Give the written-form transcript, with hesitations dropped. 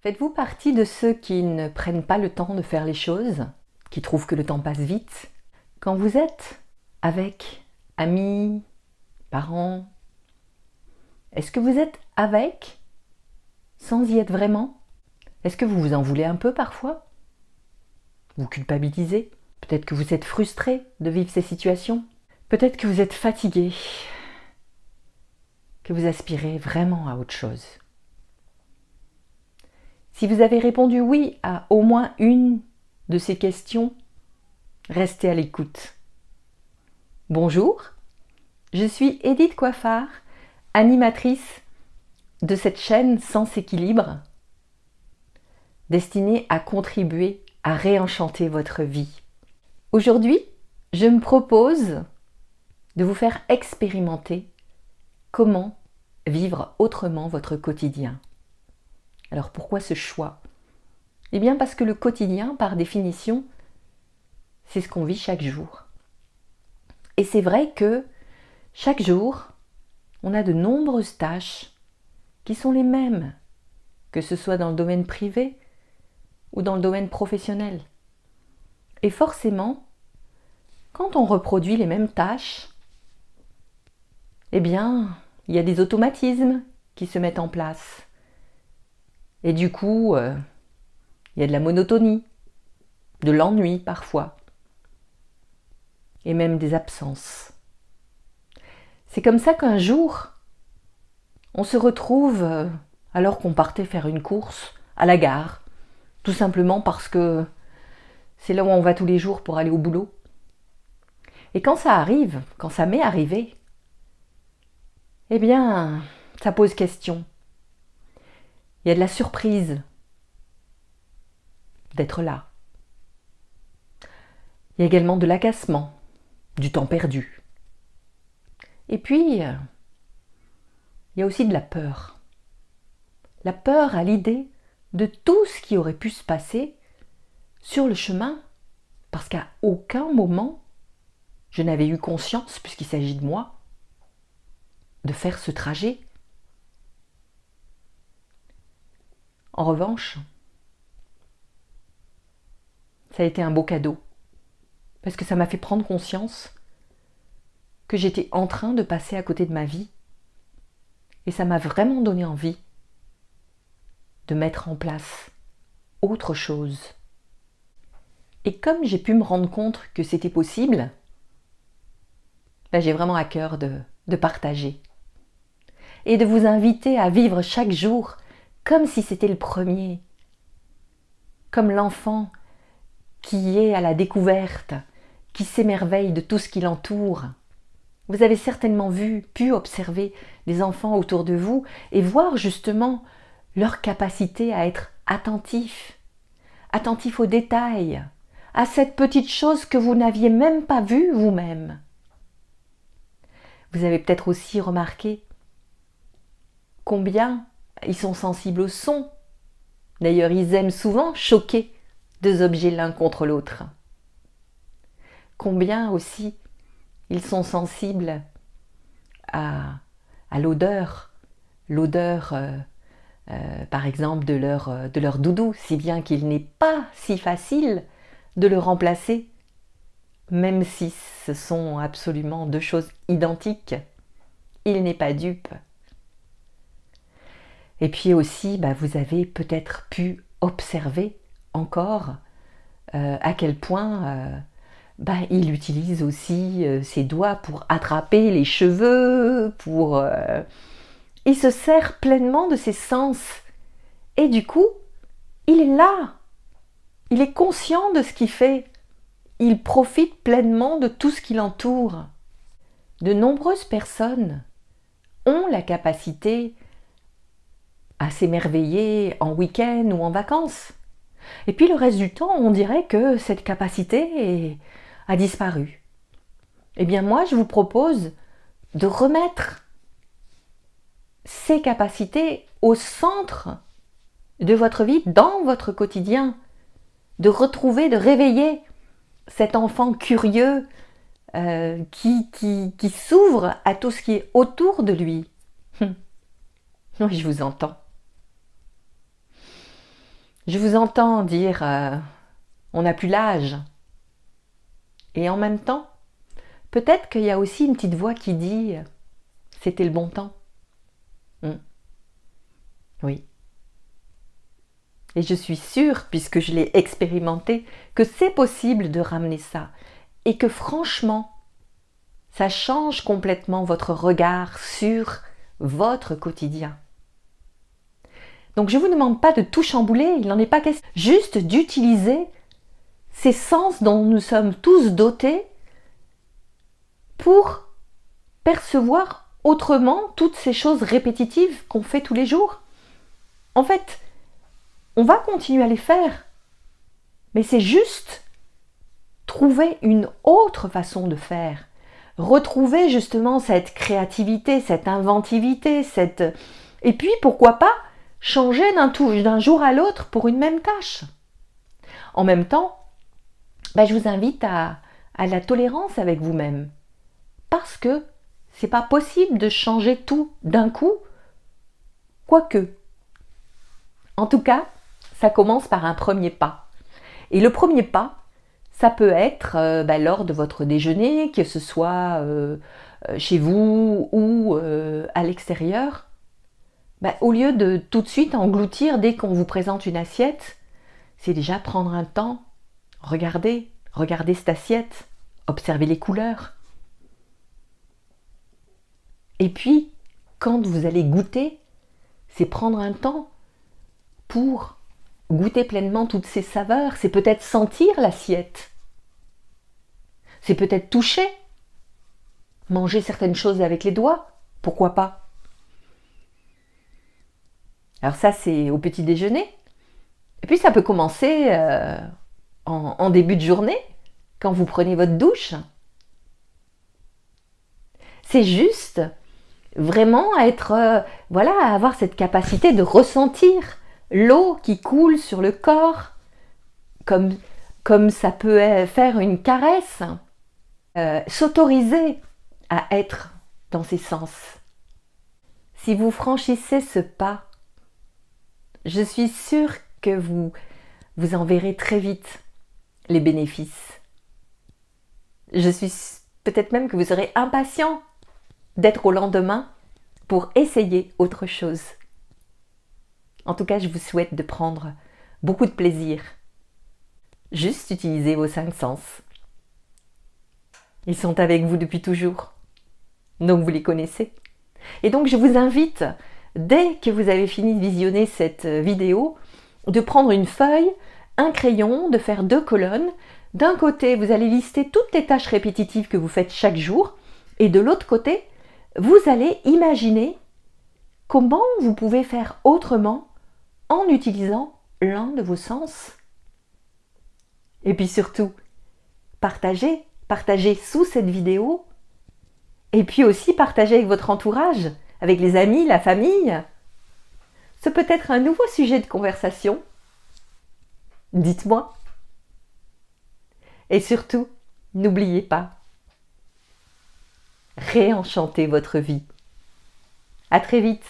Faites-vous partie de ceux qui ne prennent pas le temps de faire les choses, qui trouvent que le temps passe vite? Quand vous êtes avec amis, parents, est-ce que vous êtes avec sans y être vraiment? Est-ce que vous vous en voulez un peu parfois? Vous culpabilisez? Peut-être que vous êtes frustré de vivre ces situations? Peut-être que vous êtes fatigué, que vous aspirez vraiment à autre chose. Si vous avez répondu oui à au moins une de ces questions, restez à l'écoute. Bonjour, je suis Edith Coiffard, animatrice de cette chaîne Sens Équilibre, destinée à contribuer à réenchanter votre vie. Aujourd'hui, je me propose de vous faire expérimenter comment vivre autrement votre quotidien. Alors pourquoi ce choix? Eh bien parce que le quotidien, par définition, c'est ce qu'on vit chaque jour. Et c'est vrai que chaque jour, on a de nombreuses tâches qui sont les mêmes, que ce soit dans le domaine privé ou dans le domaine professionnel. Et forcément, quand on reproduit les mêmes tâches, eh bien, il y a des automatismes qui se mettent en place. Et du coup, il y a de la monotonie, de l'ennui parfois, et même des absences. C'est comme ça qu'un jour, on se retrouve, alors qu'on partait faire une course, à la gare, tout simplement parce que c'est là où on va tous les jours pour aller au boulot. Et quand ça arrive, quand ça m'est arrivé, eh bien, ça pose question. Il y a de la surprise d'être là. Il y a également de l'agacement, du temps perdu. Et puis, il y a aussi de la peur. La peur à l'idée de tout ce qui aurait pu se passer sur le chemin, parce qu'à aucun moment, je n'avais eu conscience, puisqu'il s'agit de moi, de faire ce trajet. En revanche, ça a été un beau cadeau, parce que ça m'a fait prendre conscience que j'étais en train de passer à côté de ma vie, et ça m'a vraiment donné envie de mettre en place autre chose. Et comme j'ai pu me rendre compte que c'était possible, j'ai vraiment à cœur de partager et de vous inviter à vivre chaque jour comme si c'était le premier, comme l'enfant qui est à la découverte, qui s'émerveille de tout ce qui l'entoure. Vous avez certainement pu observer des enfants autour de vous et voir justement leur capacité à être attentifs aux détails, à cette petite chose que vous n'aviez même pas vue vous-même. Vous avez peut-être aussi remarqué combien ils sont sensibles au son. D'ailleurs, ils aiment souvent choquer deux objets l'un contre l'autre. Combien aussi ils sont sensibles à l'odeur, par exemple de leur doudou, si bien qu'il n'est pas si facile de le remplacer, même si ce sont absolument deux choses identiques. Il n'est pas dupe. Et puis aussi, vous avez peut-être pu observer encore à quel point il utilise aussi ses doigts pour attraper les cheveux, il se sert pleinement de ses sens. Et du coup, il est là. Il est conscient de ce qu'il fait. Il profite pleinement de tout ce qui l'entoure. De nombreuses personnes ont la capacité à s'émerveiller en week-end ou en vacances. Et puis le reste du temps, on dirait que cette capacité a disparu. Eh bien moi, je vous propose de remettre ces capacités au centre de votre vie, dans votre quotidien, de retrouver, de réveiller cet enfant curieux qui s'ouvre à tout ce qui est autour de lui. Oui, je vous entends. Je vous entends dire on n'a plus l'âge. Et en même temps, peut-être qu'il y a aussi une petite voix qui dit c'était le bon temps. Oui. Et je suis sûre, puisque je l'ai expérimenté, que c'est possible de ramener ça. Et que franchement, ça change complètement votre regard sur votre quotidien. Donc je ne vous demande pas de tout chambouler, il n'en est pas question. Juste d'utiliser ces sens dont nous sommes tous dotés pour percevoir autrement toutes ces choses répétitives qu'on fait tous les jours. En fait, on va continuer à les faire, mais c'est juste trouver une autre façon de faire. Retrouver justement cette créativité, cette inventivité, et puis pourquoi pas changer d'un jour à l'autre pour une même tâche. En même temps, je vous invite à la tolérance avec vous-même, parce que c'est pas possible de changer tout d'un coup, quoique. En tout cas, ça commence par un premier pas. Et le premier pas, ça peut être lors de votre déjeuner, que ce soit chez vous ou à l'extérieur. Au lieu de tout de suite engloutir dès qu'on vous présente une assiette, c'est déjà prendre un temps, regarder cette assiette, observer les couleurs. Et puis, quand vous allez goûter, c'est prendre un temps pour goûter pleinement toutes ces saveurs. C'est peut-être sentir l'assiette. C'est peut-être toucher. Manger certaines choses avec les doigts. Pourquoi pas? Alors ça, c'est au petit déjeuner. Et puis ça peut commencer en début de journée, quand vous prenez votre douche. C'est juste vraiment avoir cette capacité de ressentir l'eau qui coule sur le corps, comme ça peut faire une caresse, s'autoriser à être dans ses sens. Si vous franchissez ce pas, je suis sûre que vous en verrez très vite les bénéfices. Je suis peut-être même que vous serez impatient d'être au lendemain pour essayer autre chose. En tout cas, je vous souhaite de prendre beaucoup de plaisir. Juste utilisez vos 5 sens. Ils sont avec vous depuis toujours. Donc vous les connaissez. Et donc je vous invite, dès que vous avez fini de visionner cette vidéo, de prendre une feuille, un crayon, de faire 2 colonnes. D'un côté, vous allez lister toutes les tâches répétitives que vous faites chaque jour. Et de l'autre côté, vous allez imaginer comment vous pouvez faire autrement en utilisant l'un de vos sens. Et puis surtout, partagez sous cette vidéo. Et puis aussi partagez avec votre entourage, avec les amis, la famille. Ce peut être un nouveau sujet de conversation. Dites-moi. Et surtout, n'oubliez pas, réenchantez votre vie. À très vite.